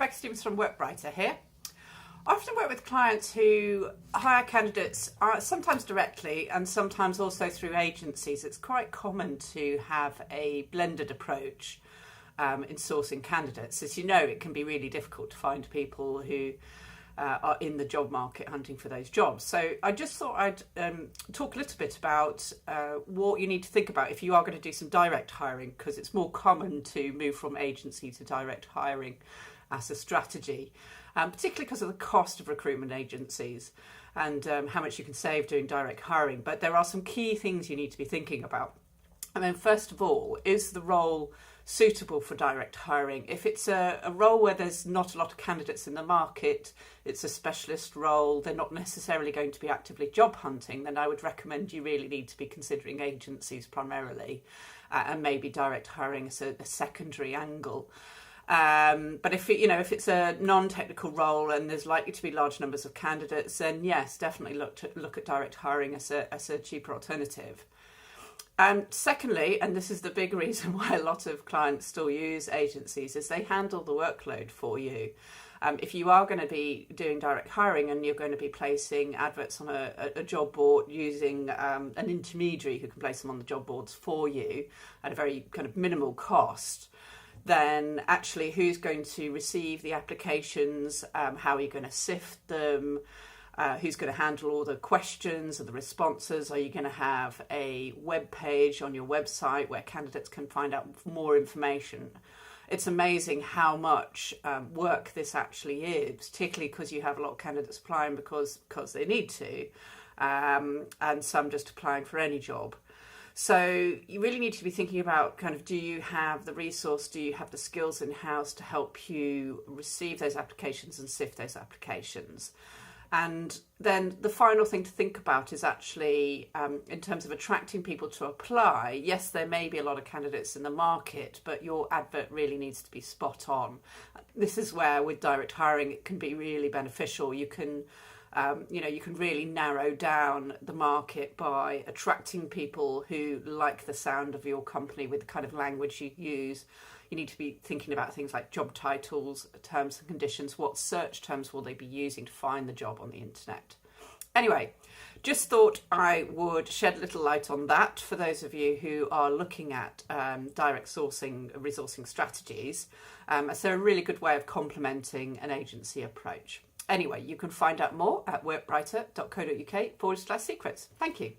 Rebecca Stevens from Workbrighter here. I often work with clients who hire candidates sometimes directly and sometimes also through agencies. It's quite common to have a blended approach in sourcing candidates. As you know, it can be really difficult to find people who are in the job market hunting for those jobs. So I just thought I'd talk a little bit about what you need to think about if you are going to do some direct hiring, because it's more common to move from agency to direct hiring as a strategy, particularly because of the cost of recruitment agencies and how much you can save doing direct hiring. But there are some key things you need to be thinking about. I mean, first of all, is the role suitable for direct hiring? If it's a role where there's not a lot of candidates in the market, it's a specialist role, they're not necessarily going to be actively job hunting, then I would recommend you really need to be considering agencies primarily and maybe direct hiring as a secondary angle. But if it's a non-technical role and there's likely to be large numbers of candidates, then yes, definitely look at direct hiring as a cheaper alternative. Secondly, and this is the big reason why a lot of clients still use agencies, is they handle the workload for you. If you are going to be doing direct hiring and you're going to be placing adverts on a job board using an intermediary who can place them on the job boards for you at a very kind of minimal cost, then actually who's going to receive the applications, how are you going to sift them, who's going to handle all the questions and the responses? Are you going to have a web page on your website where candidates can find out more information? It's amazing how much work this actually is, particularly because you have a lot of candidates applying because they need to, and some just applying for any job. So you really need to be thinking about kind of, do you have the resource, do you have the skills in-house to help you receive those applications and sift those applications? And then the final thing to think about is actually, in terms of attracting people to apply, yes, there may be a lot of candidates in the market, but your advert really needs to be spot on. This is where with direct hiring, it can be really beneficial. You can really narrow down the market by attracting people who like the sound of your company with the kind of language you use. You need to be thinking about things like job titles, terms and conditions. What search terms will they be using to find the job on the internet? Anyway, just thought I would shed a little light on that for those of you who are looking at direct sourcing, resourcing strategies, as they're a really good way of complementing an agency approach. Anyway, you can find out more at workbrighter.co.uk/secrets. Thank you.